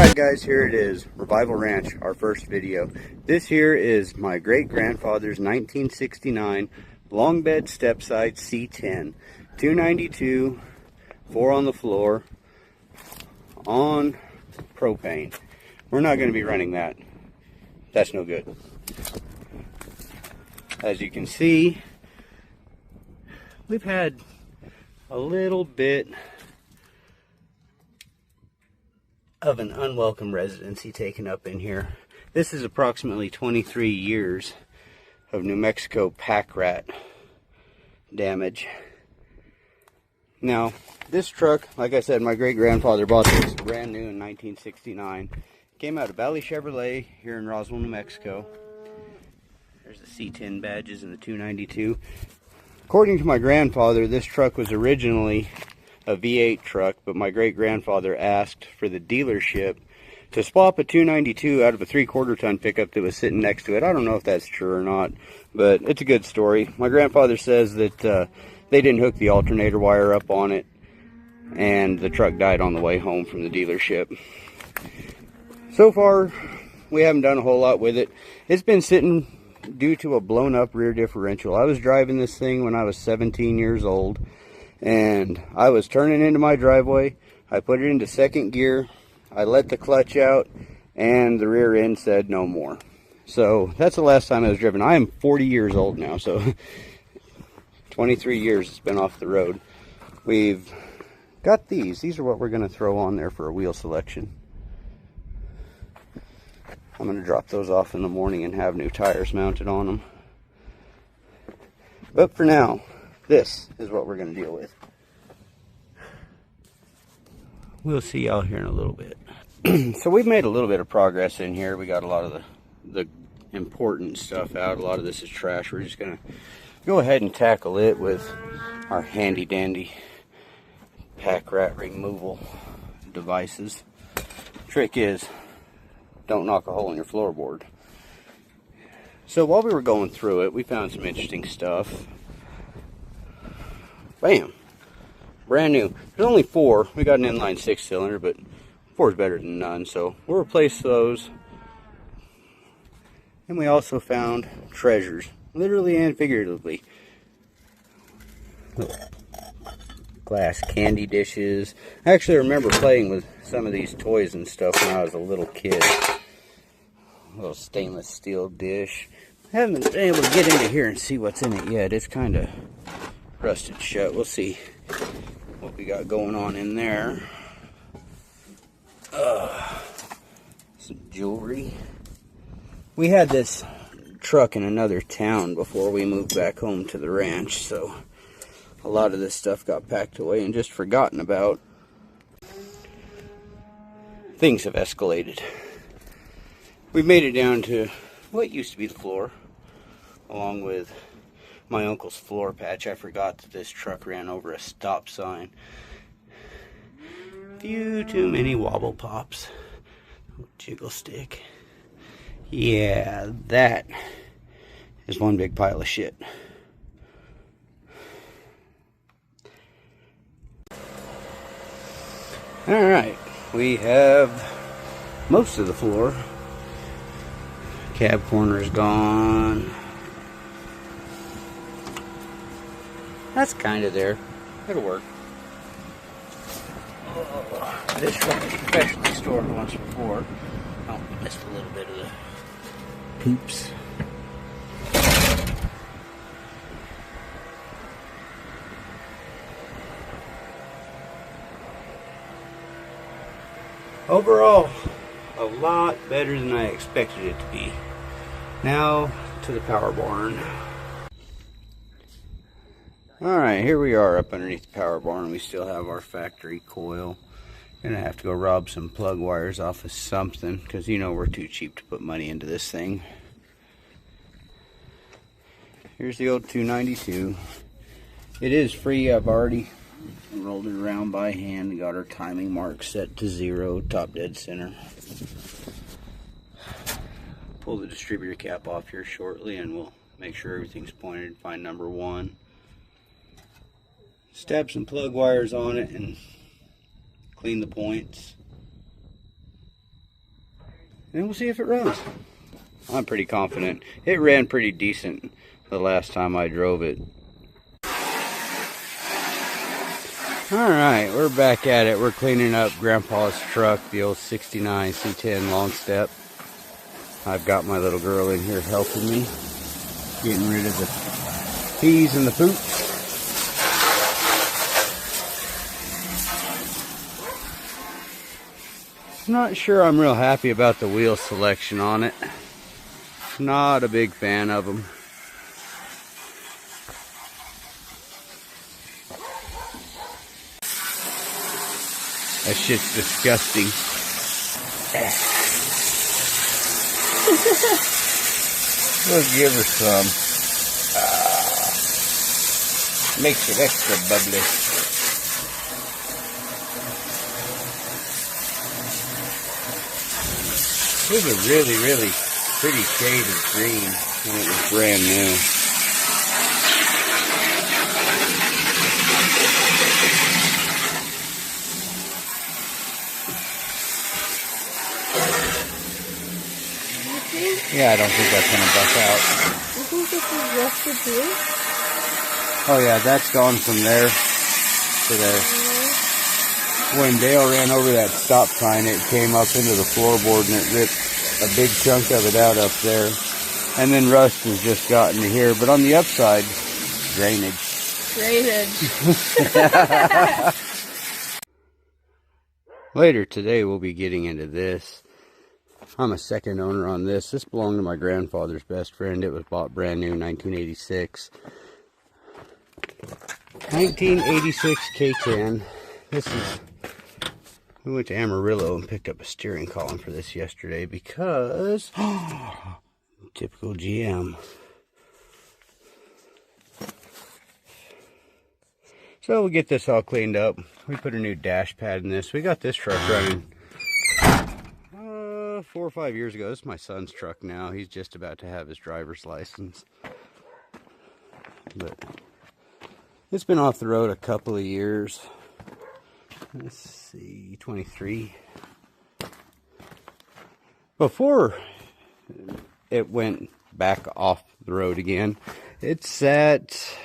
Alright guys, here it is, Revival Ranch, our first video. This here is my great-grandfather's 1969 long bed step-side C10. 292, 4 on the floor, on propane. We're not going to be running that. That's no good. As you can see, we've had a little bit of an unwelcome residency taken up in here. This is approximately 23 years of New Mexico pack rat damage. Now, this truck, like I said, my great-grandfather bought this brand new in 1969. Came out of Valley Chevrolet here in Roswell, New Mexico. There's the C10 badges and the 292. According to my grandfather, this truck was originally a V8 truck, but my great-grandfather asked for the dealership to swap a 292 out of a 3/4 ton pickup that was sitting next to it. I don't know if that's true or not, but it's a good story. My grandfather says that they didn't hook the alternator wire up on it, and the truck died on the way home from the dealership. So far, we haven't done a whole lot with it. It's been sitting due to a blown up rear differential. I was driving this thing when I was 17 years old, and I was turning into my driveway. I put it into second gear. I let the clutch out, and the rear end said no more. So that's the last time I was driven. I am 40 years old now, so 23 years it's been off the road. We've got these. These are what we're going to throw on there for a wheel selection. I'm going to drop those off in the morning and have new tires mounted on them. But for now, this is what we're going to deal with. We'll see y'all here in a little bit. So we've made a little bit of progress in here. We got a lot of the important stuff out. A lot of this is trash. We're just going to go ahead and tackle it with our handy dandy pack rat removal devices. Trick is, don't knock a hole in your floorboard. So while we were going through it, we found some interesting stuff. Bam! Brand new. There's only 4. We got an inline 6-cylinder, but 4 is better than none, so we'll replace those. And we also found treasures, literally and figuratively. Glass candy dishes. I actually remember playing with some of these toys and stuff when I was a little kid. A little stainless steel dish. I haven't been able to get into here and see what's in it yet. It's kind of rusted shut. We'll see what we got going on in there. Some jewelry. We had this truck in another town before we moved back home to the ranch, so a lot of this stuff got packed away and just forgotten about. Things have escalated. We've made it down to what used to be the floor, along with my uncle's floor patch. I forgot that this truck ran over a stop sign. Few too many wobble pops. Jiggle stick. Yeah, that is one big pile of shit. Alright, we have most of the floor. Cab corner is gone. That's kind of there. It'll work. This truck was professionally stored once before. Oh, missed a little bit of the poops. Overall, a lot better than I expected it to be. Now to the power barn. Alright, here we are up underneath the power barn. We still have our factory coil. Gonna have to go rob some plug wires off of something, because you know we're too cheap to put money into this thing. Here's the old 292. It is free. I've already rolled it around by hand. Got our timing mark set to 0, top dead center. Pull the distributor cap off here shortly and we'll make sure everything's pointed. Find number 1. Stab some plug wires on it and clean the points. and we'll see if it runs. I'm pretty confident. It ran pretty decent the last time I drove it. Alright, we're back at it. We're cleaning up Grandpa's truck, the old 69 C10 long step. I've got my little girl in here helping me, getting rid of the peas and the poop. Not sure I'm real happy about the wheel selection on it. Not a big fan of them. That shit's disgusting. We'll give her some. Makes it extra bubbly. It was a really, really pretty shade of green when it was brand new. Yeah, I don't think that's going to buck out. You think this is rusted too? Oh yeah, that's gone from there to there. When Dale ran over that stop sign, it came up into the floorboard and it ripped a big chunk of it out up there. And then rust has just gotten to here. But on the upside, drainage. Later today, we'll be getting into this. I'm a second owner on this. This belonged to my grandfather's best friend. It was bought brand new, 1986. 1986 C10. This is... We went to Amarillo and picked up a steering column for this yesterday because... typical GM. So we'll get this all cleaned up. We put a new dash pad in this. We got this truck running 4 or 5 years ago. This is my son's truck now. He's just about to have his driver's license. But it's been off the road a couple of years. Let's see, 23. Before it went back off the road again, it's at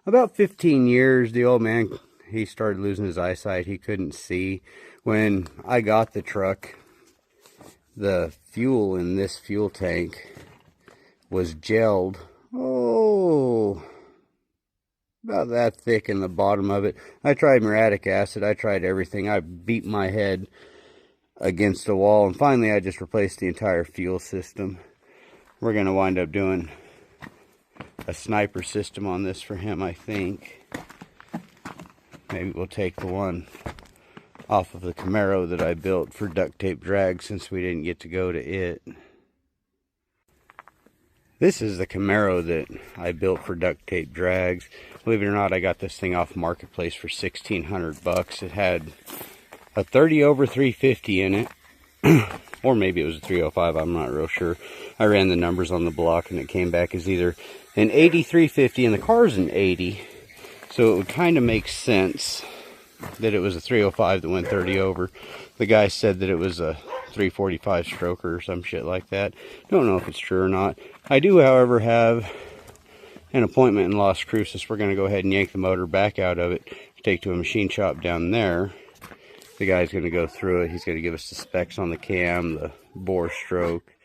about 15 years. The old man, he started losing his eyesight. He couldn't see. When I got the truck, the fuel in this fuel tank was gelled. Oh, about that thick in the bottom of it. I tried muriatic acid. I tried everything. I beat my head against the wall. And finally, I just replaced the entire fuel system. We're going to wind up doing a sniper system on this for him, I think. Maybe we'll take the one off of the Camaro that I built for duct tape drag since we didn't get to go to it. This is the Camaro that I built for duct tape drags. Believe it or not, I got this thing off Marketplace for $1,600. It had a 30 over 350 in it. Or maybe it was a 305, I'm not real sure. I ran the numbers on the block and it came back as either an 80 350 and the car's an 80. So it would kind of make sense that it was a 305 that went 30 over. The guy said that it was a 345 stroker or some shit like that. Don't know if it's true or not. I do, however, have an appointment in Las Cruces. We're going to go ahead and yank the motor back out of it, take to a machine shop down there. The guy's going to go through it. He's going to give us the specs on the cam, the bore stroke,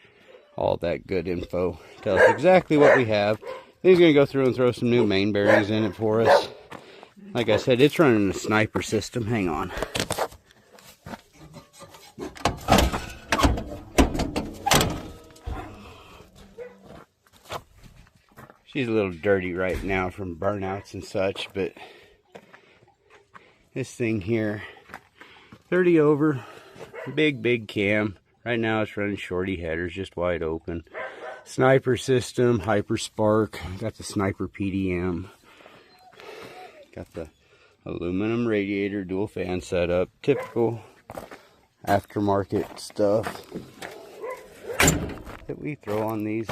all that good info. Tell us exactly what we have. Then he's going to go through and throw some new main bearings in it for us. Like I said, it's running a sniper system. Hang on. She's a little dirty right now from burnouts and such, but this thing here, 30 over, big cam. Right now it's running shorty headers, just wide open. Sniper system, Hyper Spark. Got the Sniper PDM. Got the aluminum radiator, dual fan setup. Typical aftermarket stuff that we throw on these.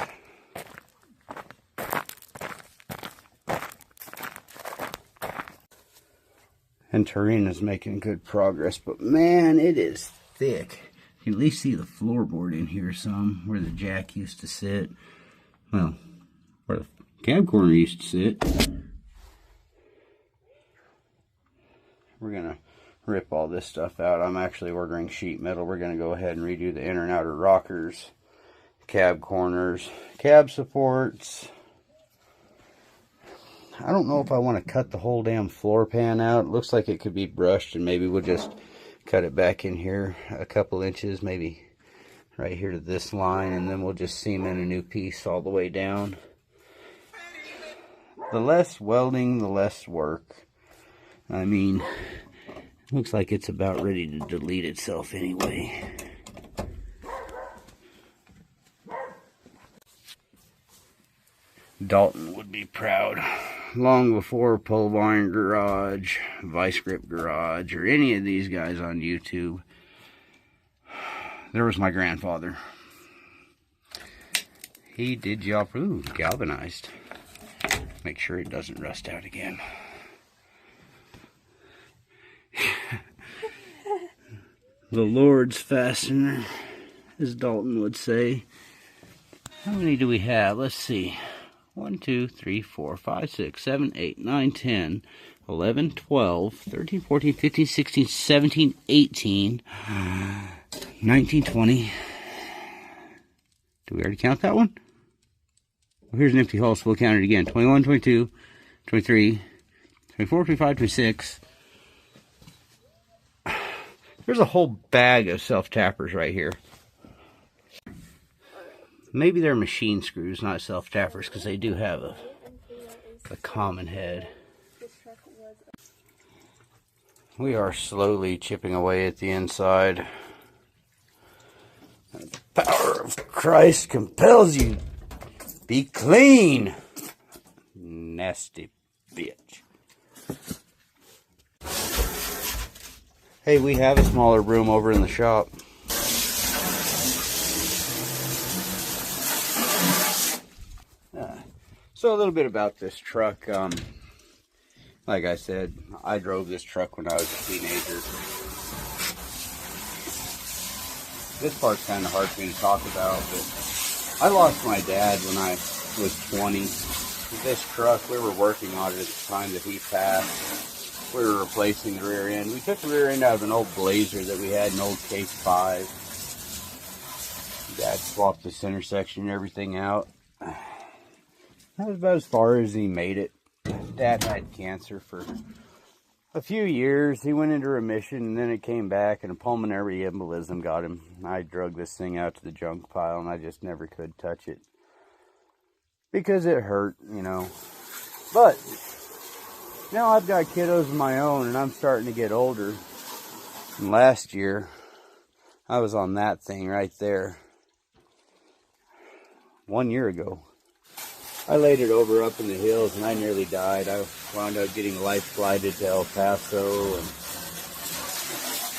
And Tarina's making good progress, but man, it is thick. You can at least see the floorboard in here some, where the jack used to sit. Well, where the cab corner used to sit. We're going to rip all this stuff out. I'm actually ordering sheet metal. We're going to go ahead and redo the inner and outer rockers, cab corners, cab supports. I don't know if I want to cut the whole damn floor pan out. It looks like it could be brushed, and maybe we'll just cut it back in here a couple inches, maybe right here to this line, and then we'll just seam in a new piece all the way down. The less welding, the less work. I mean, looks like it's about ready to delete itself anyway. Dalton would be proud. Long before Pole Barn Garage, Vice Grip Garage, or any of these guys on YouTube, there was my grandfather. He did job, galvanized. Make sure it doesn't rust out again. The Lord's fastener, as Dalton would say. How many do we have? Let's see. 1, 2, 3, 4, 5, 6, 7, 8, 9, 10, 11, 12, 13, 14, 15, 16, 17, 18, 19, 20. Did we already count that one? Well, here's an empty hole, so we'll count it again. 21, 22, 23, 24, 25, 26. There's a whole bag of self-tappers right here. Maybe they're machine screws, not self-tappers, because they do have a common head. We are slowly chipping away at the inside. The power of Christ compels you. Be clean. Nasty bitch. Hey, we have a smaller room over in the shop. So a little bit about this truck. Like I said, I drove this truck when I was a teenager. This part's kind of hard for me to talk about, but I lost my dad when I was 20. This truck, we were working on it at the time that he passed. We were replacing the rear end. We took the rear end out of an old Blazer that we had, an old Case 5. Dad swapped the center section and everything out. That was about as far as he made it. Dad had cancer for a few years. He went into remission, and then it came back, and a pulmonary embolism got him. I drug this thing out to the junk pile, and I just never could touch it because it hurt, you know. But now I've got kiddos of my own, and I'm starting to get older. And last year, I was on that thing right there. 1 year ago. I laid it over up in the hills, and I nearly died. I wound up getting life flighted to El Paso. And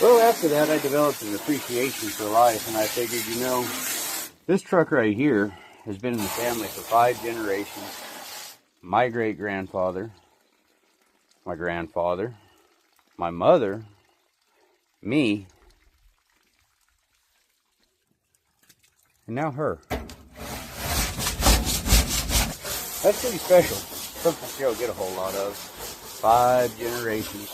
well, after that, I developed an appreciation for life, and I figured, you know, this truck right here has been in the family for 5 generations. My great-grandfather, my grandfather, my mother, me, and now her. That's pretty special. Something you don't get a whole lot of. 5 generations.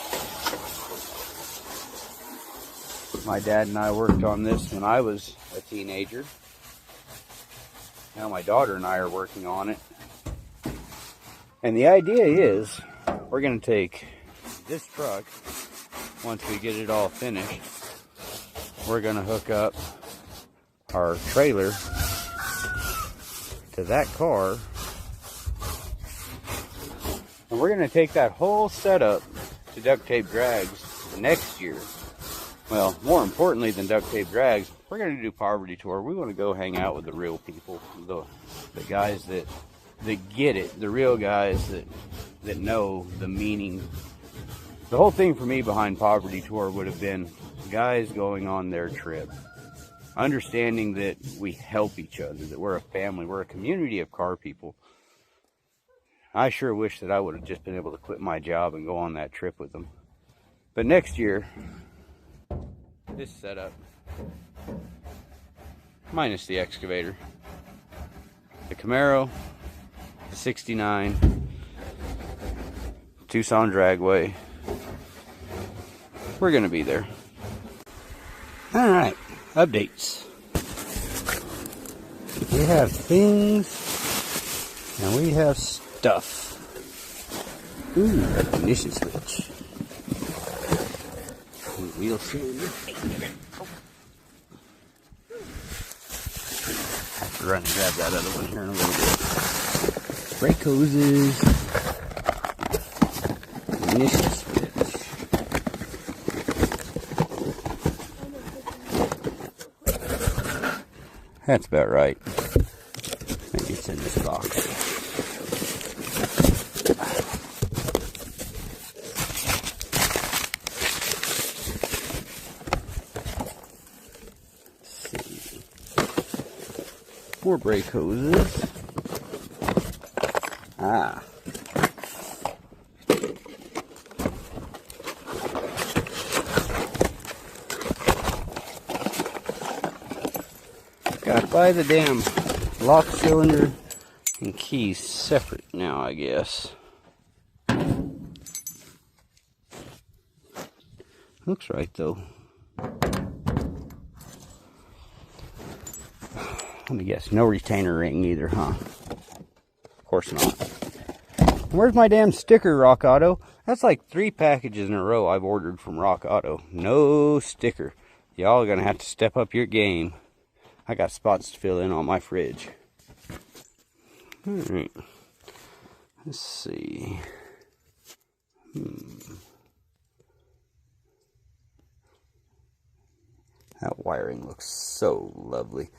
My dad and I worked on this when I was a teenager. Now my daughter and I are working on it. And the idea is, we're going to take this truck, once we get it all finished, we're going to hook up our trailer to that car. And we're going to take that whole setup to duct tape drags next year. Well, more importantly than duct tape drags, we're going to do Povertg tour. We want to go hang out with the real people, the guys that get it, the real guys that know the meaning. The whole thing for me behind Povertg tour would have been guys going on their trip, understanding that we help each other, that we're a family, we're a community of car people. I sure wish that I would have just been able to quit my job and go on that trip with them. But next year, this setup minus the excavator. The Camaro, the 69, Tucson Dragway. We're gonna be there. Alright, updates. We have things and we have stuff. Ooh, ignition switch. Wheel cylinder. Have to run and grab that other one here in a little bit. Brake hoses. Ignition switch. That's about right. Maybe it's in this box. More brake hoses. Ah. Got to buy the damn lock cylinder and keys separate now, I guess. Looks right though. Let me guess, no retainer ring either, huh? Of course not. Where's my damn sticker, Rock Auto? That's like 3 packages in a row I've ordered from Rock Auto. No sticker. Y'all are gonna have to step up your game. I got spots to fill in on my fridge. Alright. Let's see. That wiring looks so lovely.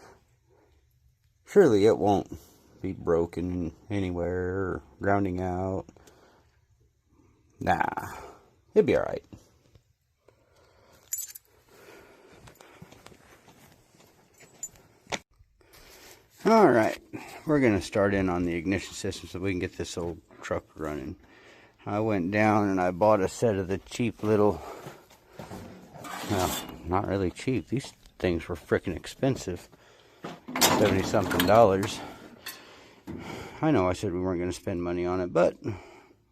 Surely it won't be broken anywhere or grounding out. Nah, it'll be alright. Alright, we're going to start in on the ignition system so we can get this old truck running. I went down and I bought a set of the cheap little, well, not really cheap. These things were freaking expensive. $70-something. I know I said we weren't going to spend money on it, but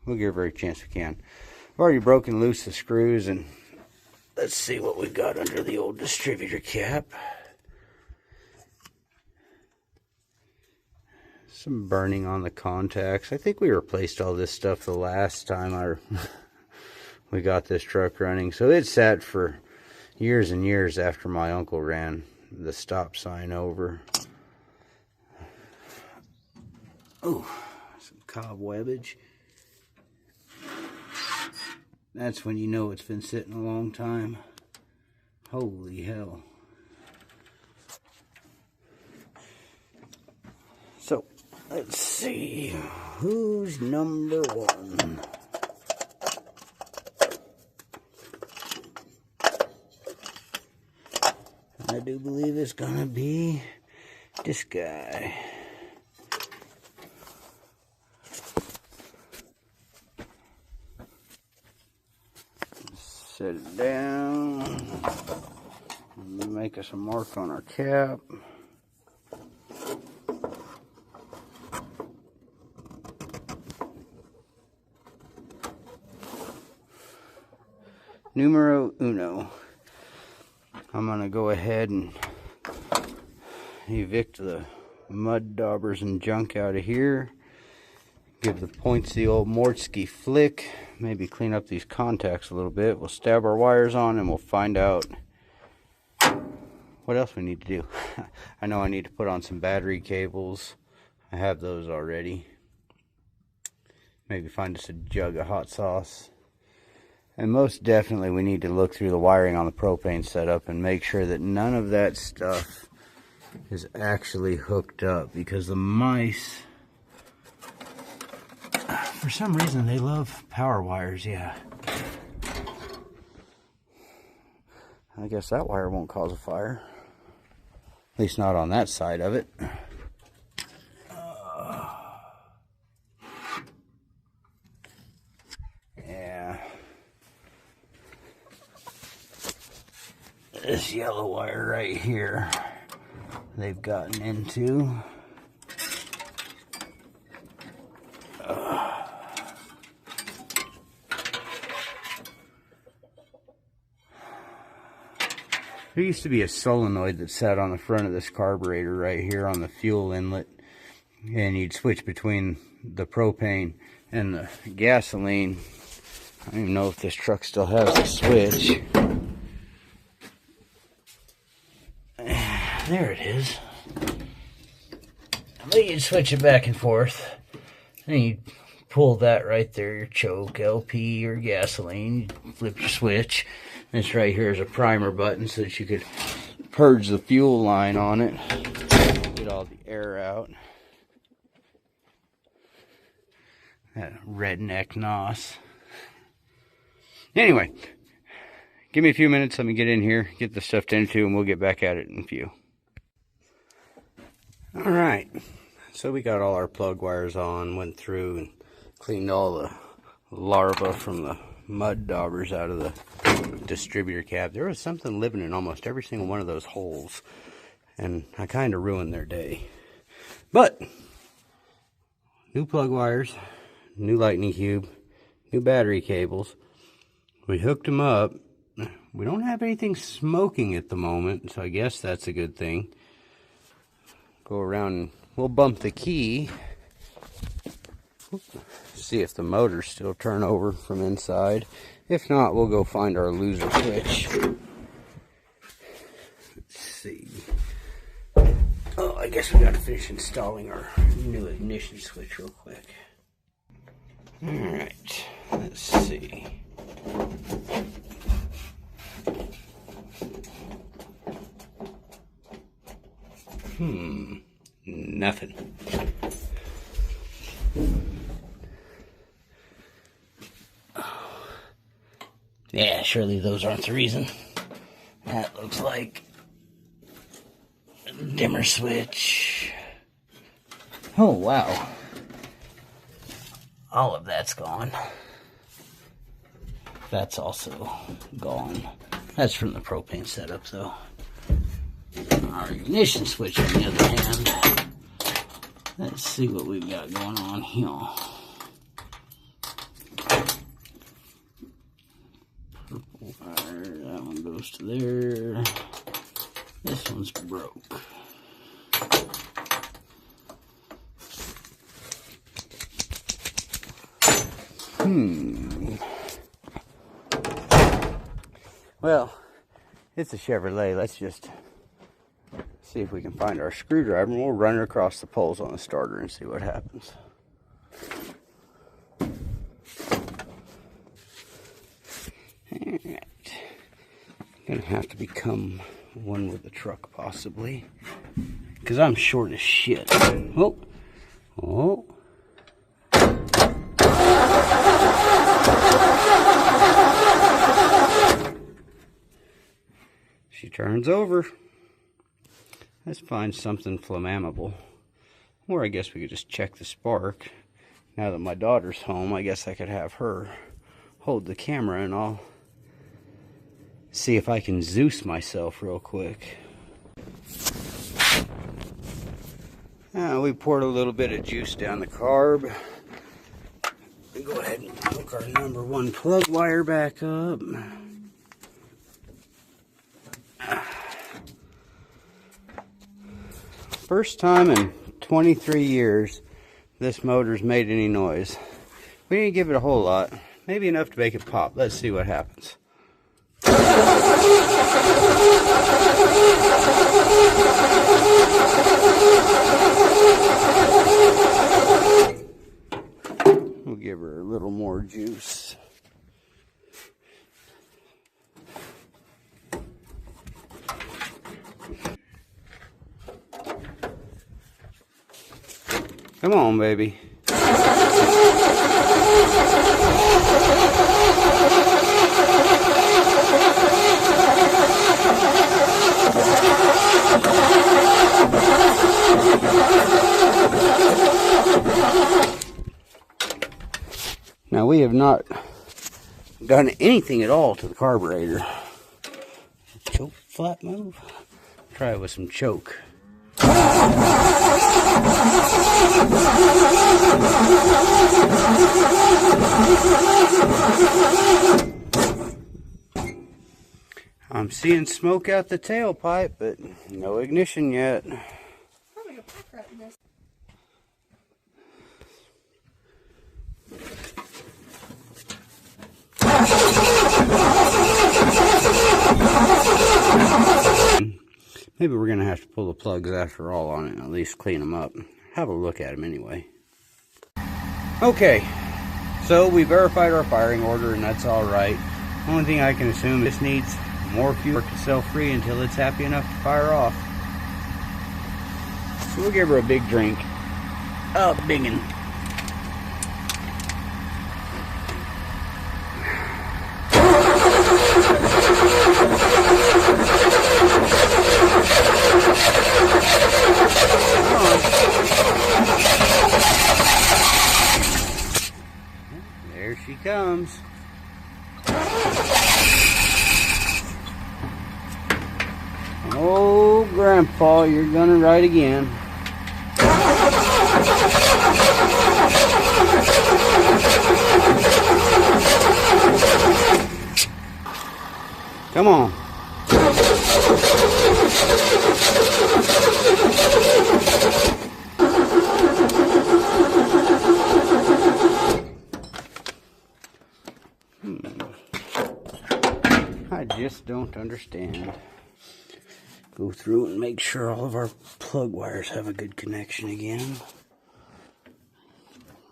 we'll give it every chance we can. I've already broken loose the screws, and let's see what we've got under the old distributor cap. Some burning on the contacts. I think we replaced all this stuff the last time we got this truck running. So it sat for years and years after my uncle ran the stop sign over. Oh, some cobwebbage. That's when you know it's been sitting a long time. Holy hell. So, let's see. Who's number one? I do believe it's gonna be this guy. Set it down. Make us a mark on our cap. Numero uno. I'm going to go ahead and evict the mud daubers and junk out of here. Give the points the old Povertg flick. Maybe clean up these contacts a little bit. We'll stab our wires on and we'll find out what else we need to do. I know I need to put on some battery cables. I have those already. Maybe find us a jug of hot sauce. And most definitely we need to look through the wiring on the propane setup and make sure that none of that stuff is actually hooked up, because the mice, for some reason, they love power wires. Yeah. I guess that wire won't cause a fire. At least not on that side of it. Yeah. this yellow wire right here they've gotten into. There used to be a solenoid that sat on the front of this carburetor right here on the fuel inlet, and you'd switch between the propane and the gasoline. I don't even know if this truck still has a switch. There it is. But you'd switch it back and forth, and you'd pull that right there, your choke, LP or gasoline. You'd flip your switch. This right here is a primer button so that you could purge the fuel line on it, get all the air out. That redneck NOS. Anyway, give me a few minutes. Let me get in here, get the stuff tended to, and we'll get back at it in a few. Alright, so we got all our plug wires on, went through and cleaned all the larvae from the mud daubers out of the distributor cap. There was something living in almost every single one of those holes, and I kind of ruined their day. But new plug wires, new lightning cube, new battery cables. We hooked them up. We don't have anything smoking at the moment, so I guess that's a good thing. Go around and we'll bump the key. See if the motors still turn over from inside. If not, we'll go find our loser switch. Let's see. Oh, I guess we gotta finish installing our new ignition switch real quick. Alright, let's see. Nothing. Yeah, surely those aren't the reason. That looks like a dimmer switch. Oh, wow. All of that's gone. That's also gone. That's from the propane setup, though. Our ignition switch, on the other hand, let's see what we've got going on here. Purple wire, that one goes to there. This one's broke. Well, it's a Chevrolet. Let's just see if we can find our screwdriver, and we'll run it across the poles on the starter and see what happens. Alright. Gonna have to become one with the truck, possibly. Because I'm short as shit. Oh. Oh. She turns over. Let's find something flammable. Or I guess we could just check the spark. Now that my daughter's home, I guess I could have her hold the camera and I'll see if I can Zeus myself real quick. We poured a little bit of juice down the carb. We go ahead and hook our number 1 plug wire back up. First time in 23 years this motor's made any noise. We didn't give it a whole lot, maybe enough to make it pop. Let's see what happens. We'll give her a little more juice. Come on, baby. Now we have not done anything at all to the carburetor. Choke. flat move. Try it with some choke. I'm seeing smoke out the tailpipe, but no ignition yet. Probably a pack rat in this. Maybe we're gonna have to pull the plugs after all on it and at least clean them up. Have a look at them anyway. Okay, so we verified our firing order and that's all right. Only thing I can assume is this needs more fuel to sell free until it's happy enough to fire off. So we'll give her a big drink. A big one. There she comes. Oh, Grandpa, you're gonna ride again. Come on. I just don't understand. Go through and make sure all of our plug wires have a good connection again.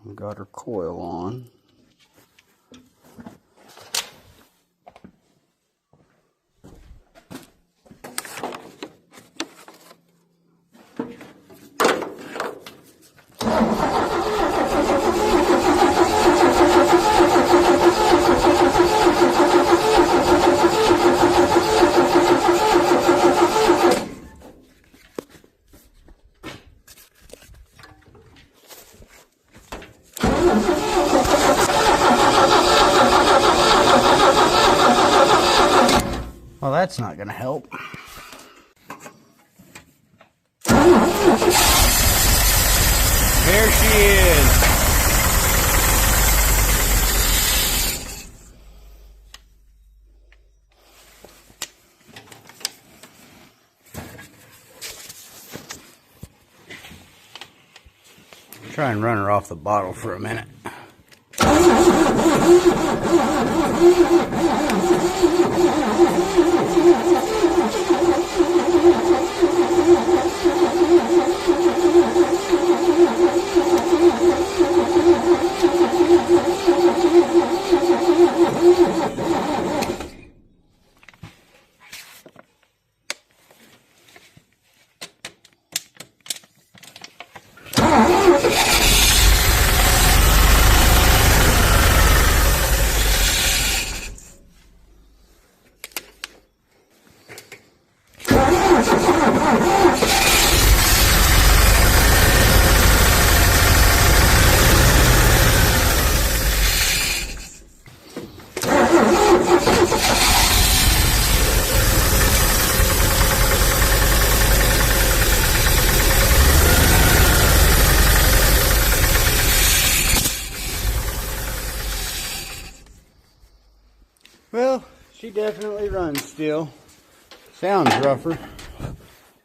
We got our coil on. Well, that's not going to help. There she is. Try and run her off the bottle for a minute. Well, she definitely runs still. Sounds rougher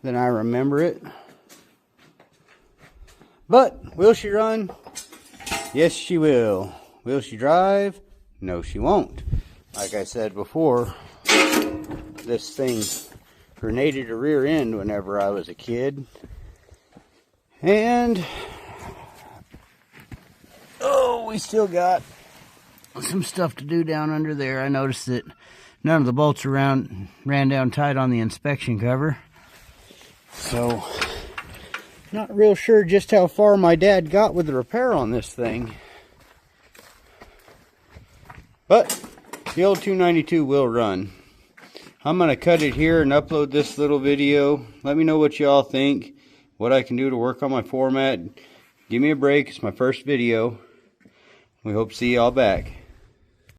than I remember it. But will she run? Yes, she will. Will she drive? No, she won't. Like I said before, this thing grenaded a rear end whenever I was a kid. And oh, we still got some stuff to do down under there. I noticed that none of the bolts ran down tight on the inspection cover. So, not real sure just how far my dad got with the repair on this thing. But the old 292 will run. I'm going to cut it here and upload this little video. Let me know what y'all think, what I can do to work on my format. Give me a break. It's my first video. We hope to see y'all back.